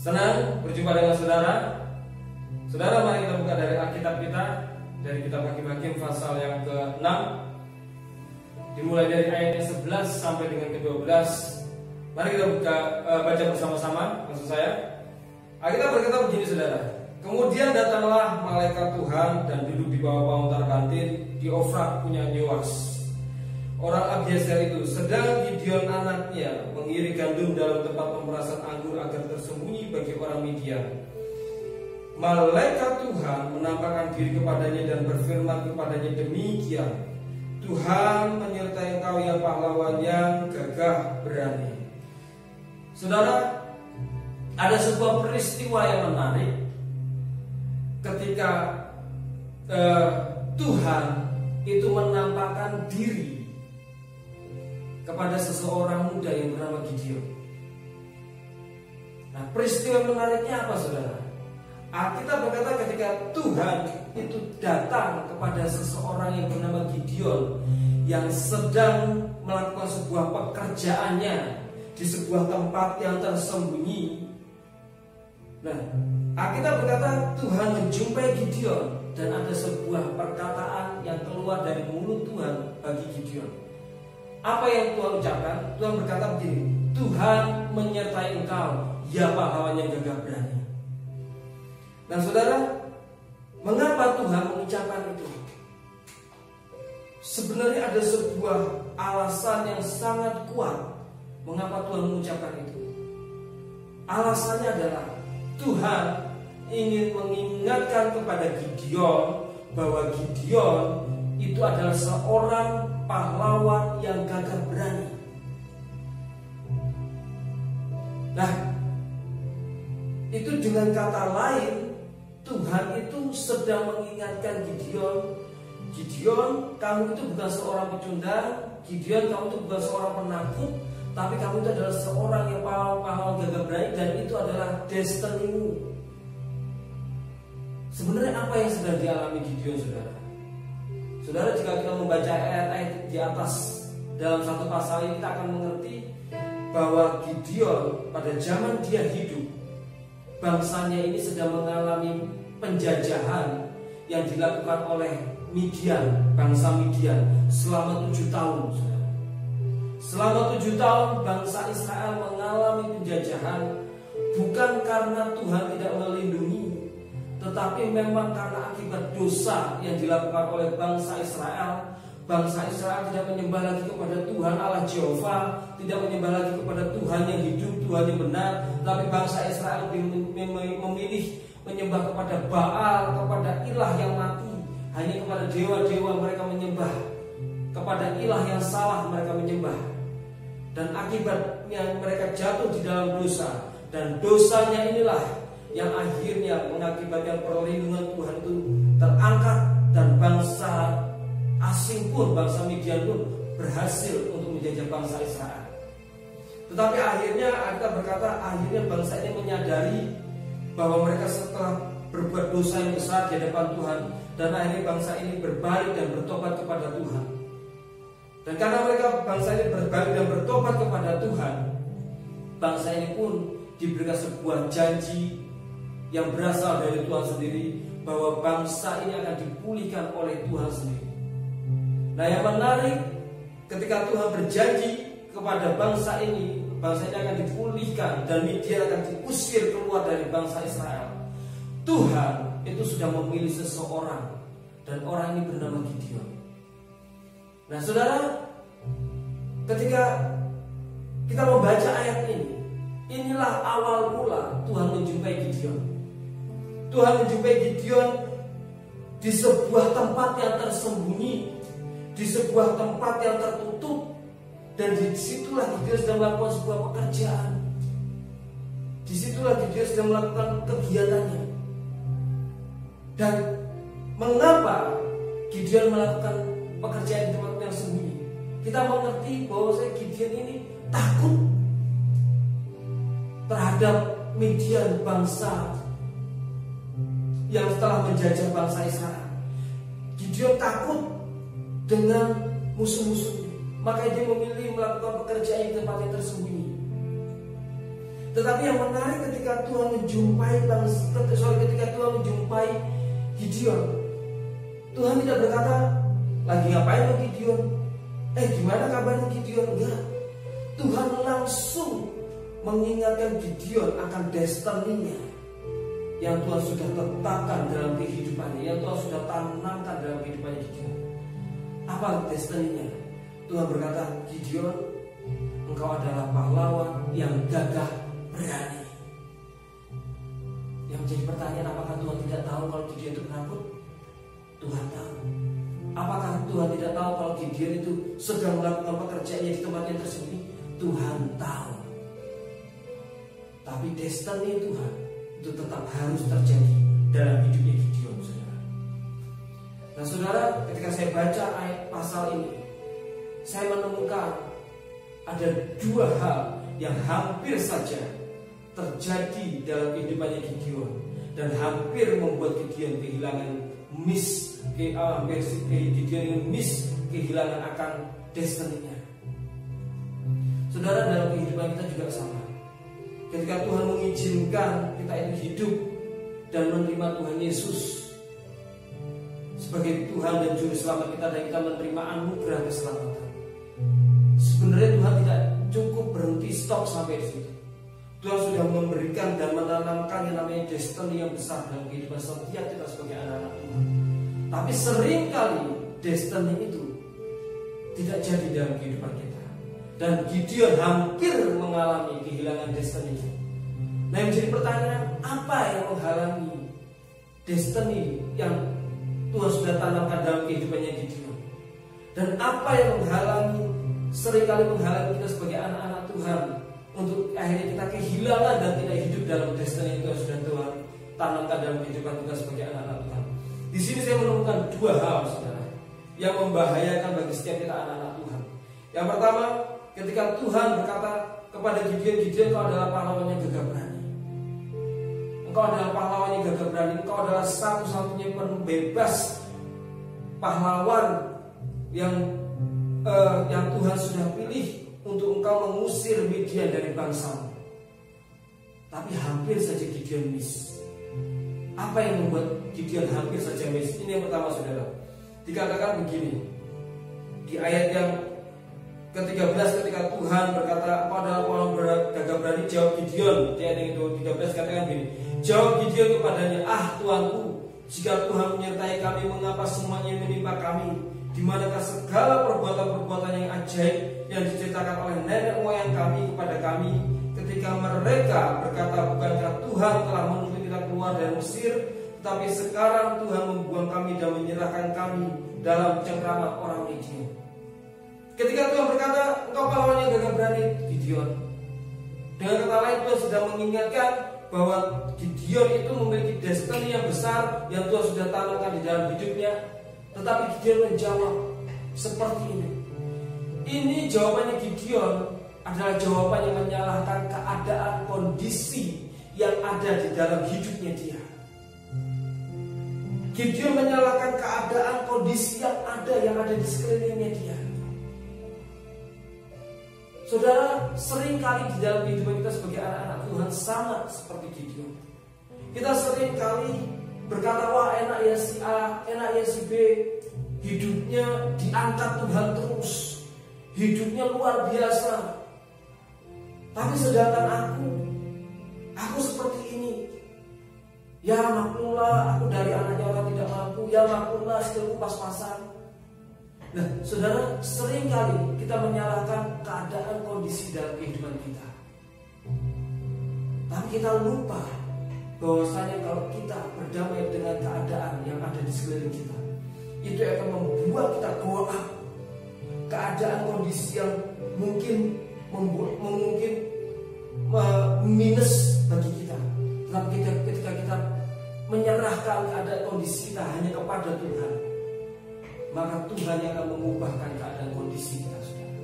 Senang berjumpa dengan saudara. Saudara, mari kita buka dari Alkitab kita, dari kitab Hakim-Hakim pasal yang ke-6, dimulai dari ayat 11 sampai dengan ke-12. Mari kita baca bersama-sama, maksud saya. Alkitab berkata begini, saudara. Kemudian datanglah malaikat Tuhan dan duduk di bawah pauntar kantin di Ofra punya Yoas, orang Abiezer itu. Sedang Gideon anaknya mengiri gandum dalam tempat pemerasan anggur agar tersembunyi bagi orang Midian. Malaikat Tuhan menampakkan diri kepadanya dan berfirman kepadanya demikian, Tuhan menyertai engkau yang pahlawan, yang gagah berani. Saudara, ada sebuah peristiwa yang menarik ketika Tuhan itu menampakkan diri kepada seseorang muda yang bernama Gideon. Nah, peristiwa menariknya apa, saudara? Alkitab berkata ketika Tuhan itu datang kepada seseorang yang bernama Gideon yang sedang melakukan sebuah pekerjaannya di sebuah tempat yang tersembunyi. Nah, Alkitab berkata Tuhan menjumpai Gideon dan ada sebuah perkataan yang keluar dari mulut Tuhan bagi Gideon. Apa yang Tuhan ucapkan? Tuhan berkata begini, Tuhan menyertai engkau, ya pahlawan yang gagah berani. Nah, saudara, mengapa Tuhan mengucapkan itu? Sebenarnya ada sebuah alasan yang sangat kuat mengapa Tuhan mengucapkan itu. Alasannya adalah Tuhan ingin mengingatkan kepada Gideon bahwa Gideon itu adalah seorang pahlawan yang gagah berani. Nah, itu dengan kata lain Tuhan itu sedang mengingatkan Gideon, Gideon, kamu itu bukan seorang pecundang, Gideon, kamu itu bukan seorang penakut, tapi kamu itu adalah seorang yang pahlawan gagah berani dan itu adalah destinimu. Sebenarnya apa yang sedang dialami Gideon, saudara? Saudara, jika kita membaca ayat-ayat di atas dalam satu pasal ini, kita akan mengerti bahwa Gideon pada zaman dia hidup, bangsanya ini sedang mengalami penjajahan yang dilakukan oleh Midian, bangsa Midian selama 7 tahun. Saudara. Selama 7 tahun bangsa Israel mengalami penjajahan bukan karena Tuhan tidak melindungi, tetapi memang karena akibat dosa yang dilakukan oleh bangsa Israel. Bangsa Israel tidak menyembah lagi kepada Tuhan Allah Jehovah, tidak menyembah lagi kepada Tuhan yang hidup, Tuhan yang benar, tapi bangsa Israel memilih menyembah kepada Baal, kepada ilah yang mati. Hanya kepada dewa-dewa mereka menyembah, kepada ilah yang salah mereka menyembah. Dan akibatnya mereka jatuh di dalam dosa. Dan dosanya inilah yang akhirnya mengakibatkan perlindungan Tuhan itu terangkat, dan bangsa asing pun, bangsa Midian pun berhasil untuk menjajah bangsa Israel. Tetapi akhirnya kita berkata, akhirnya bangsa ini menyadari bahwa mereka setelah berbuat dosa yang besar di hadapan Tuhan, dan akhirnya bangsa ini berbalik dan bertobat kepada Tuhan. Dan karena mereka bangsa ini berbalik dan bertobat kepada Tuhan, bangsa ini pun diberikan sebuah janji yang berasal dari Tuhan sendiri, bahwa bangsa ini akan dipulihkan oleh Tuhan sendiri. Nah, yang menarik, ketika Tuhan berjanji kepada bangsa ini akan dipulihkan dan Midian akan diusir keluar dari bangsa Israel, Tuhan itu sudah memilih seseorang, dan orang ini bernama Gideon. Nah, saudara, ketika kita membaca ayat ini, inilah awal mula Tuhan menjumpai Gideon. Tuhan menjumpai Gideon di sebuah tempat yang tersembunyi, di sebuah tempat yang tertutup, dan disitulah Gideon sedang melakukan sebuah pekerjaan. Disitulah Gideon sedang melakukan kegiatannya. Dan mengapa Gideon melakukan pekerjaan di tempat yang sembunyi? Kita mengerti bahwa Gideon ini takut terhadap Midian, bangsa yang telah menjajah bangsa Israel. Gideon takut dengan musuh-musuhnya, maka dia memilih melakukan pekerjaan di tempat yang tersembunyi. Tetapi yang menarik ketika Tuhan ketika Tuhan menjumpai Gideon, Tuhan tidak berkata, lagi ngapain lo Gideon? Gimana kabarnya Gideon? Enggak. Tuhan langsung mengingatkan Gideon akan destininya yang Tuhan sudah tetapkan dalam kehidupannya, yang Tuhan sudah tanamkan dalam kehidupannya Gideon. Apa destininya? Tuhan berkata, Gideon, engkau adalah pahlawan yang gagah berani. Yang jadi pertanyaan, apakah Tuhan tidak tahu kalau Gideon itu penakut? Tuhan tahu. Apakah Tuhan tidak tahu kalau Gideon itu sedang melakukan pekerjaannya di tempat yang tersembunyi? Tuhan tahu. Tapi destiny Tuhan itu tetap harus terjadi dalam hidupnya Gideon, saudara. Nah, saudara, ketika saya baca ayat pasal ini, saya menemukan ada dua hal yang hampir saja terjadi dalam kehidupannya Gideon dan hampir membuat Gideon kehilangan kehilangan akan destiny-nya. Saudara, dalam kehidupan kita juga sama. Ketika Tuhan mengizinkan kita itu hidup dan menerima Tuhan Yesus sebagai Tuhan dan Juru Selamat kita, dan kita menerima anugerah keselamatan, sebenarnya Tuhan tidak cukup berhenti stop sampai di situ. Tuhan sudah memberikan dan menanamkan yang namanya destiny yang besar dalam kehidupan setiap kita sebagai anak-anak Tuhan. Tapi seringkali destiny itu tidak jadi dalam kehidupan kita. Dan Gideon hampir mengalami kehilangan destiny. Nah, yang jadi pertanyaan, apa yang menghalangi destiny yang Tuhan sudah tanamkan dalam kehidupannya Gideon? Dan apa yang seringkali menghalangi kita sebagai anak-anak Tuhan untuk akhirnya kita kehilangan dan tidak hidup dalam destiny yang sudah Tuhan tanamkan dalam kehidupan kita sebagai anak-anak Tuhan? Di sini saya menemukan dua hal, saudara, yang membahayakan bagi setiap kita anak-anak Tuhan. Yang pertama, ketika Tuhan berkata kepada Gideon, engkau adalah pahlawan yang gagah berani. Engkau adalah pahlawan yang gagah berani. Engkau adalah satu-satunya pembebas pahlawan yang Tuhan sudah pilih untuk engkau mengusir Midian dari bangsamu. Tapi hampir saja Gideon miss. Apa yang membuat Gideon hampir saja miss? Ini yang pertama, saudara. Dikatakan begini di ayat yang ke-13, ketika Tuhan berkata, engkau adalah pahlawan gagah berani, jawab Gideon. Di ayat yang ke-13 katakan begini, jawab Gideon kepadanya, Tuanku, jika Tuhan menyertai kami, mengapa semuanya menimpa kami? Di manakah segala perbuatan-perbuatan yang ajaib yang diceritakan oleh nenek moyang kami kepada kami, ketika mereka berkata, bukankah Tuhan telah menuntut kita keluar dari Mesir? Tetapi sekarang Tuhan membuang kami dan menyerahkan kami dalam cengkraman orang Midian. Ketika Tuhan berkata, engkau pahlawan yang gagah berani, Gideon, dengan kata lain Tuhan sudah mengingatkan bahwa Gideon itu memiliki destiny yang besar yang Tuhan sudah tanamkan di dalam hidupnya. Tetapi Gideon menjawab seperti ini. Ini jawabannya Gideon adalah jawaban yang menyalahkan keadaan kondisi yang ada di dalam hidupnya dia. Gideon menyalahkan keadaan kondisi yang ada di sekelilingnya dia. Saudara, seringkali di dalam kehidupan kita sebagai anak-anak Tuhan sama seperti Gideon. Kita seringkali berkata, wah enak ya si A, enak ya si B, hidupnya diangkat Tuhan terus, hidupnya luar biasa. Tapi sedangkan aku seperti ini. Ya maklumlah, aku dari anaknya orang tidak mampu. Ya maklumlah, skillku pas-pasan. Nah, saudara, seringkali kita menyalahkan keadaan kondisi dalam kehidupan kita. Tapi kita lupa bahwasanya kalau kita berdamai dengan keadaan yang ada di sekeliling kita, itu akan membuat kita grow up. Keadaan kondisi yang mungkin minus bagi kita, tetapi ketika kita menyerahkan keadaan kondisi kita hanya kepada Tuhan, maka Tuhan yang akan mengubahkan keadaan kondisi kita, saudara.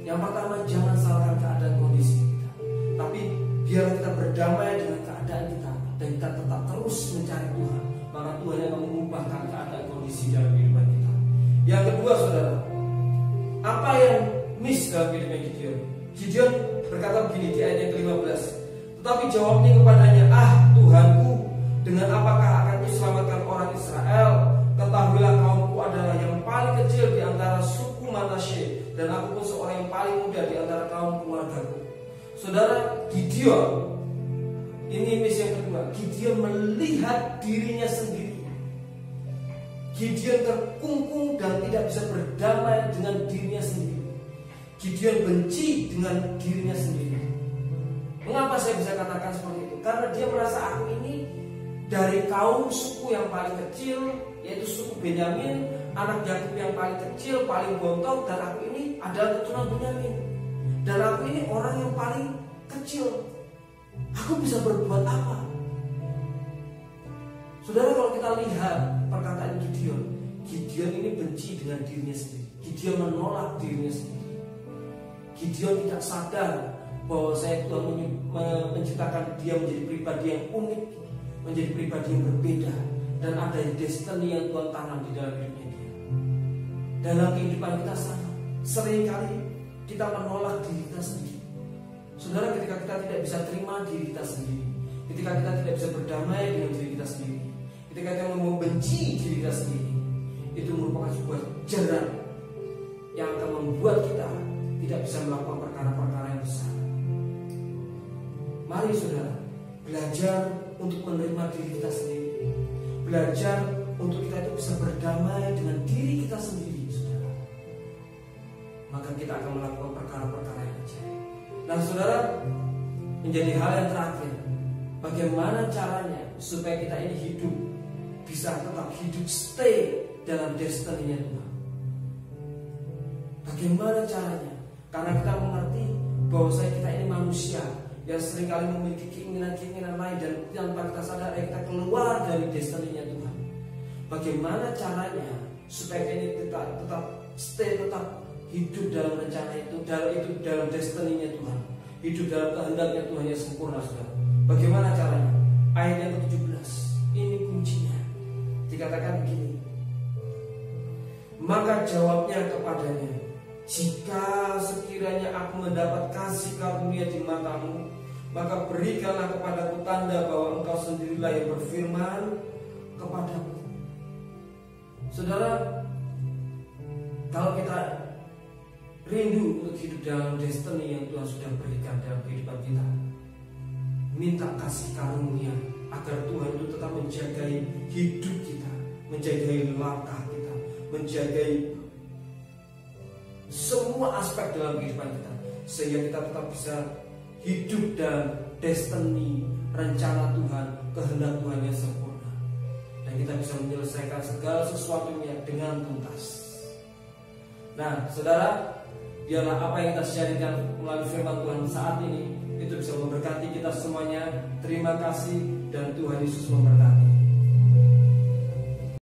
Yang pertama, jangan salahkan keadaan kondisi kita, tapi biar kita berdamai dengan keadaan kita dan kita tetap terus mencari Tuhan, maka Tuhan yang akan mengubahkan keadaan kondisi dalam kehidupan kita. Yang kedua, saudara, apa yang miss dalam kehidupan Gideon? Gideon berkata begini di ayat yang ke-15. Tetapi jawabnya kepadanya, "Ah Tuhanku, dengan apakah akan diselamatkan orang Israel? Ketahuilah kaumku adalah yang paling kecil di antara suku Manasye, dan aku pun seorang yang paling muda di antara kaum keluargaku." Saudara, Gideon, ini misi yang kedua. Gideon melihat dirinya sendiri. Gideon terkungkung dan tidak bisa berdamai dengan dirinya sendiri. Gideon benci dengan dirinya sendiri. Mengapa saya bisa katakan seperti itu? Karena dia merasa aku ini dari kaum suku yang paling kecil, yaitu suku Benyamin, anak Yakub yang paling kecil, paling bontot, dan aku ini adalah keturunan Benyamin. Dan aku ini orang yang paling kecil. Aku bisa berbuat apa? Saudara, kalau kita lihat perkataan Gideon, Gideon ini benci dengan dirinya sendiri. Gideon menolak dirinya sendiri. Gideon tidak sadar bahwa Tuhan menciptakan dia menjadi pribadi yang unik, menjadi pribadi yang berbeda, dan ada destiny yang Tuhan tanam di dalam hidupnya dia. Dalam kehidupan kita sama, seringkali kita menolak diri kita sendiri. Saudara, ketika kita tidak bisa terima diri kita sendiri, ketika kita tidak bisa berdamai dengan diri kita sendiri, ketika kita membenci diri kita sendiri, itu merupakan sebuah jerat yang akan membuat kita tidak bisa melakukan perkara-perkara yang besar. Mari saudara, belajar untuk menerima diri kita sendiri, belajar untuk kita itu bisa berdamai dengan diri kita sendiri, saudara. Maka kita akan melakukan perkara-perkara yang ajaib. Nah saudara, menjadi hal yang terakhir, bagaimana caranya supaya kita ini hidup, bisa tetap hidup, stay dalam destiny-nya Tuhan. Bagaimana caranya? Karena kita mengerti bahwa kita ini manusia yang seringkali memiliki keinginan-keinginan lain, dan tanpa kita sadar kita keluar dari destiny-nya Tuhan. Bagaimana caranya supaya ini tetap stay, tetap hidup dalam rencana itu, dalam destiny-nya Tuhan, hidup dalam kehendaknya Tuhan yang sempurna, saudara. Bagaimana caranya? Ayat yang ke-17, ini kuncinya. Dikatakan begini, maka jawabnya kepadanya, "Jika sekiranya aku mendapat kasih karunia di matamu, maka berikanlah kepadaku tanda bahwa engkau sendirilah yang berfirman kepadaku." Saudara, kalau kita rindu untuk hidup dalam destiny yang Tuhan sudah berikan dalam kehidupan kita, minta kasih karunia agar Tuhan itu tetap menjagai hidup kita, menjagai langkah kita, menjagai semua aspek dalam kehidupan kita, sehingga kita tetap bisa hidup dalam destiny, rencana Tuhan, kehendak Tuhan yang sempurna, dan kita bisa menyelesaikan segala sesuatunya dengan tuntas. Nah saudara, biarlah apa yang kita sharingkan melalui firman Tuhan saat ini itu bisa memberkati kita semuanya. Terima kasih, dan Tuhan Yesus memberkati.